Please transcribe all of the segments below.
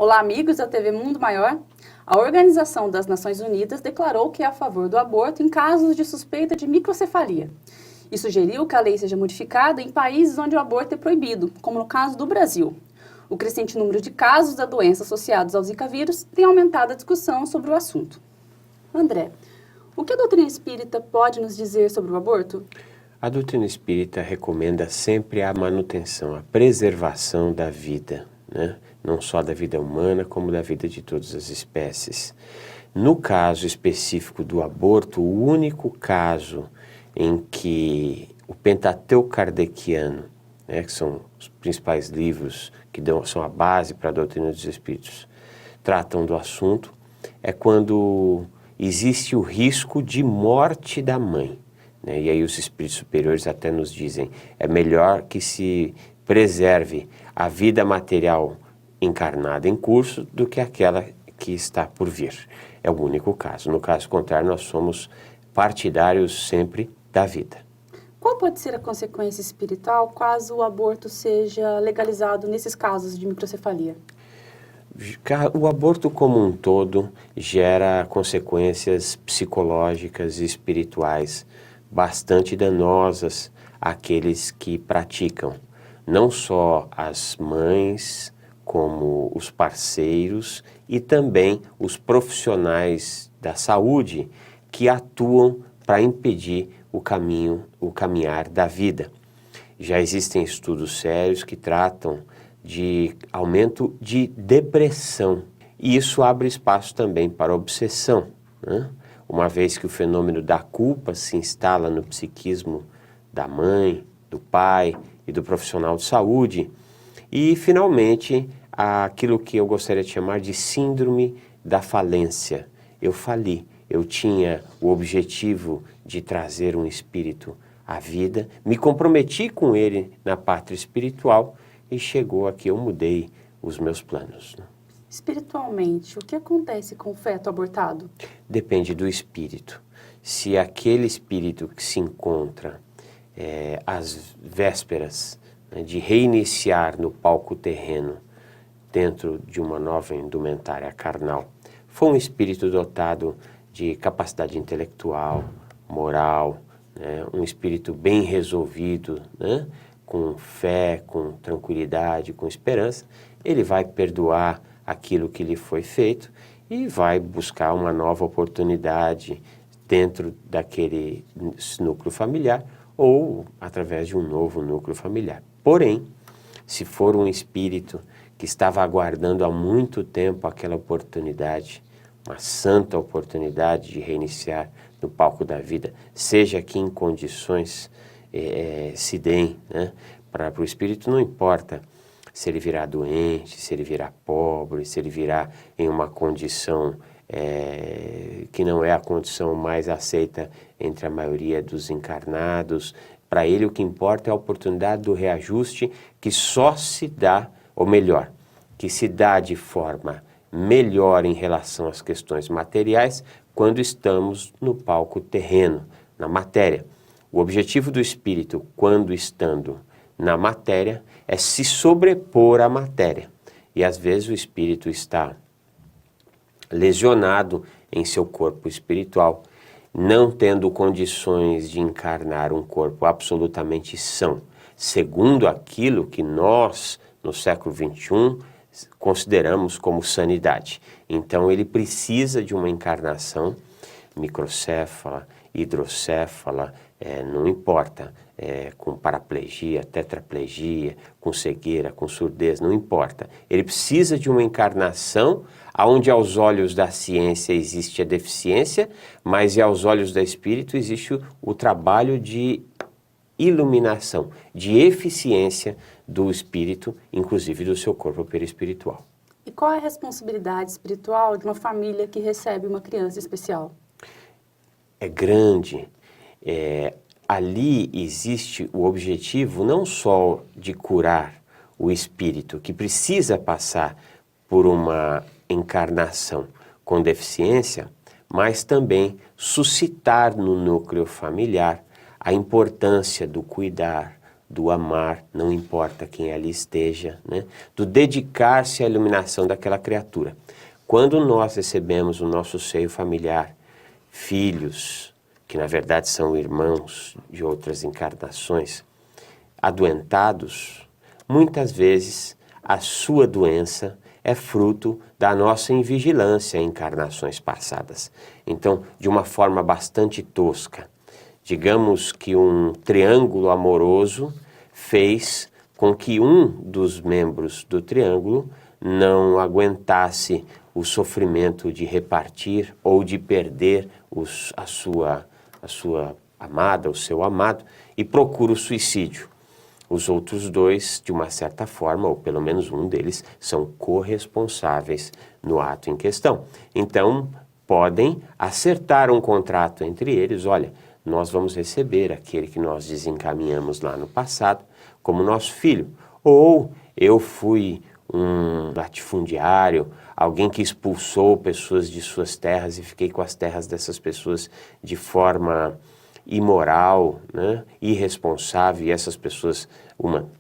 Olá, amigos da TV Mundo Maior. A Organização das Nações Unidas declarou que é a favor do aborto em casos de suspeita de microcefalia e sugeriu que a lei seja modificada em países onde o aborto é proibido, como no caso do Brasil. O crescente número de casos da doença associados ao Zika vírus tem aumentado a discussão sobre o assunto. André, o que a doutrina espírita pode nos dizer sobre o aborto? A doutrina espírita recomenda sempre a manutenção, a preservação da vida, né? Não só da vida humana, como da vida de todas as espécies. No caso específico do aborto, o único caso em que o Pentateuco Kardeciano, né, que são os principais livros que são a base para a doutrina dos espíritos, tratam do assunto, é quando existe o risco de morte da mãe. Né? E aí os espíritos superiores até nos dizem, é melhor que se preserve a vida material encarnada em curso do que aquela que está por vir. É o único caso. No caso contrário, nós somos partidários sempre da vida. Qual pode ser a consequência espiritual caso o aborto seja legalizado nesses casos de microcefalia? O aborto como um todo gera consequências psicológicas e espirituais bastante danosas àqueles que praticam. Não só as mães, como os parceiros e também os profissionais da saúde que atuam para impedir o caminhar da vida. Já existem estudos sérios que tratam de aumento de depressão e isso abre espaço também para obsessão, né? Uma vez que o fenômeno da culpa se instala no psiquismo da mãe, do pai e do profissional de saúde. E, finalmente, aquilo que eu gostaria de chamar de síndrome da falência. Eu fali, eu tinha o objetivo de trazer um espírito à vida, me comprometi com ele na pátria espiritual e chegou aqui, eu mudei os meus planos. Espiritualmente, o que acontece com o feto abortado? Depende do espírito. Se aquele espírito que se encontra às vésperas de reiniciar no palco terreno, dentro de uma nova indumentária carnal, for um espírito dotado de capacidade intelectual, moral, né, um espírito bem resolvido, né, com fé, com tranquilidade, com esperança, ele vai perdoar aquilo que lhe foi feito e vai buscar uma nova oportunidade dentro daquele núcleo familiar ou através de um novo núcleo familiar. Porém, se for um espírito que estava aguardando há muito tempo aquela oportunidade, uma santa oportunidade de reiniciar no palco da vida, seja que em condições se deem, né? Para o espírito não importa se ele virá doente, se ele virá pobre, se ele virá em uma condição que não é a condição mais aceita entre a maioria dos encarnados. Para ele o que importa é a oportunidade do reajuste que só se dá, ou melhor, que se dá de forma melhor em relação às questões materiais quando estamos no palco terreno, na matéria. O objetivo do espírito, quando estando na matéria, é se sobrepor à matéria. E às vezes o espírito está lesionado em seu corpo espiritual, não tendo condições de encarnar um corpo absolutamente são, segundo aquilo que nós, no século XXI, consideramos como sanidade. Então ele precisa de uma encarnação microcéfala, hidrocéfala, não importa, com paraplegia, tetraplegia, com cegueira, com surdez, não importa. Ele precisa de uma encarnação onde aos olhos da ciência existe a deficiência, mas aos olhos do espírito existe o trabalho de iluminação, de eficiência do espírito, inclusive do seu corpo perispiritual. E qual é a responsabilidade espiritual de uma família que recebe uma criança especial? É grande. Ali existe o objetivo não só de curar o espírito, que precisa passar por uma encarnação com deficiência, mas também suscitar no núcleo familiar a importância do cuidar, do amar, não importa quem ali esteja, né? Do dedicar-se à iluminação daquela criatura. Quando nós recebemos o nosso seio familiar, filhos, que na verdade são irmãos de outras encarnações, adoentados, muitas vezes a sua doença é fruto da nossa invigilância em encarnações passadas. Então, de uma forma bastante tosca, digamos que um triângulo amoroso fez com que um dos membros do triângulo não aguentasse o sofrimento de repartir ou de perder a sua amada, o seu amado, e procura o suicídio. Os outros dois, de uma certa forma, ou pelo menos um deles, são corresponsáveis no ato em questão. Então, podem acertar um contrato entre eles. Olha, nós vamos receber aquele que nós desencaminhamos lá no passado como nosso filho. Ou eu fui um latifundiário, alguém que expulsou pessoas de suas terras e fiquei com as terras dessas pessoas de forma imoral, né, irresponsável, e essas pessoas,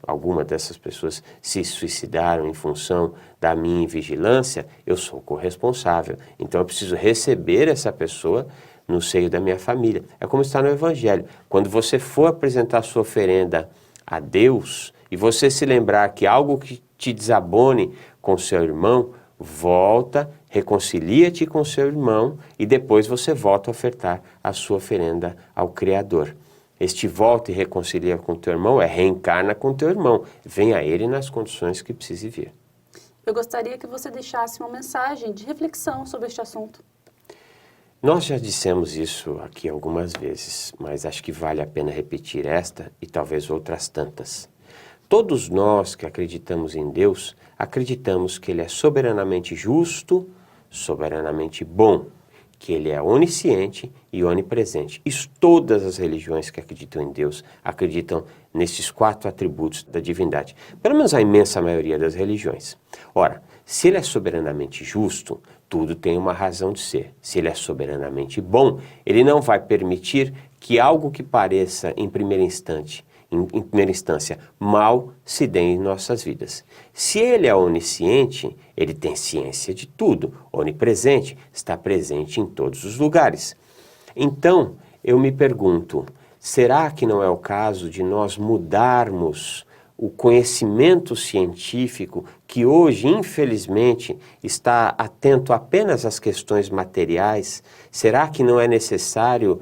alguma dessas pessoas se suicidaram em função da minha invigilância, eu sou corresponsável. Então eu preciso receber essa pessoa no seio da minha família. É como está no Evangelho. Quando você for apresentar sua oferenda a Deus e você se lembrar que algo que te desabone com seu irmão, volta, reconcilia-te com seu irmão e depois você volta a ofertar a sua oferenda ao Criador. Este volta e reconcilia com teu irmão é reencarna com teu irmão. Vem a ele nas condições que precise vir. Eu gostaria que você deixasse uma mensagem de reflexão sobre este assunto. Nós já dissemos isso aqui algumas vezes, mas acho que vale a pena repetir esta e talvez outras tantas. Todos nós que acreditamos em Deus, acreditamos que Ele é soberanamente justo, soberanamente bom, que Ele é onisciente e onipresente. Isso todas as religiões que acreditam em Deus acreditam nesses 4 atributos da divindade. Pelo menos a imensa maioria das religiões. Ora, se Ele é soberanamente justo, tudo tem uma razão de ser. Se Ele é soberanamente bom, Ele não vai permitir que algo que pareça em primeira instância, mal se dê em nossas vidas. Se Ele é onisciente, Ele tem ciência de tudo, onipresente, está presente em todos os lugares. Então, eu me pergunto, será que não é o caso de nós mudarmos o conhecimento científico que hoje, infelizmente, está atento apenas às questões materiais? Será que não é necessário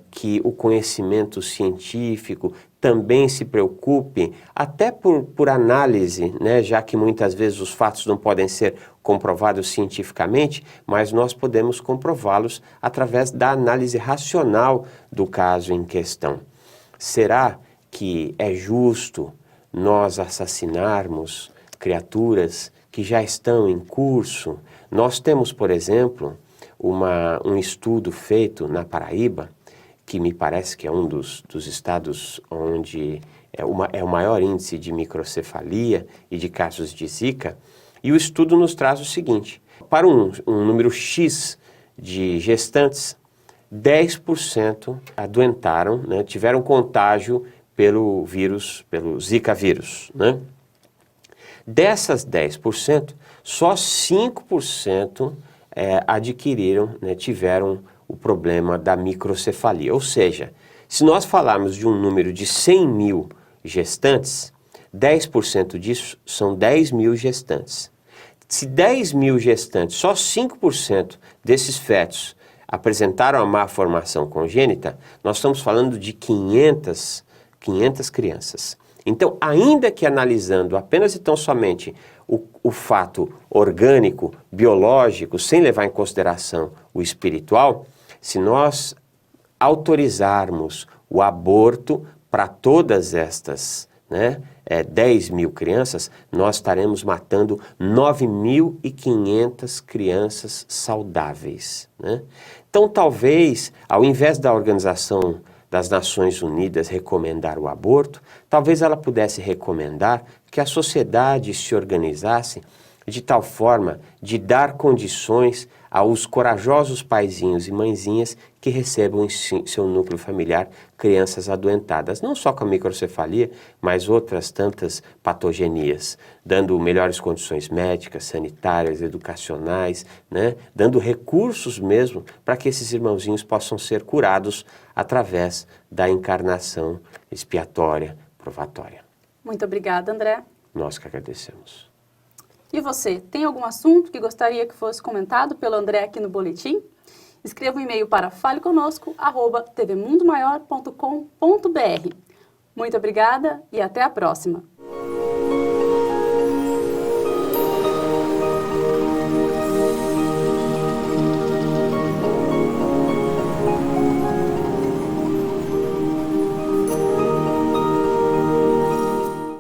que o conhecimento científico também se preocupe, até por análise, né? Já que muitas vezes os fatos não podem ser comprovados cientificamente, mas nós podemos comprová-los através da análise racional do caso em questão. Será que é justo nós assassinarmos criaturas que já estão em curso? Nós temos, por exemplo, um estudo feito na Paraíba, que me parece que é um dos estados onde é o maior índice de microcefalia e de casos de Zika, e o estudo nos traz o seguinte: para um número X de gestantes, 10% adoentaram, né, tiveram contágio pelo Zika vírus, né? Dessas 10%, só 5% adquiriram, né, tiveram o problema da microcefalia. Ou seja, se nós falarmos de um número de 100 mil gestantes, 10% disso são 10 mil gestantes. Se 10 mil gestantes, só 5% desses fetos apresentaram a má formação congênita, nós estamos falando de 500 crianças. Então, ainda que analisando apenas e tão somente o fato orgânico, biológico, sem levar em consideração o espiritual, se nós autorizarmos o aborto para todas estas 10 mil crianças, nós estaremos matando 9.500 crianças saudáveis, né? Então, talvez, ao invés da Organização das Nações Unidas recomendar o aborto, talvez ela pudesse recomendar que a sociedade se organizasse de tal forma de dar condições aos corajosos paizinhos e mãezinhas que recebam em seu núcleo familiar crianças adoentadas, não só com a microcefalia, mas outras tantas patogenias, dando melhores condições médicas, sanitárias, educacionais, né? Dando recursos mesmo para que esses irmãozinhos possam ser curados através da encarnação expiatória, provatória. Muito obrigada, André. Nós que agradecemos. E você, tem algum assunto que gostaria que fosse comentado pelo André aqui no boletim? Escreva um e-mail para faleconosco@tvmundomaior.com.br. Muito obrigada e até a próxima!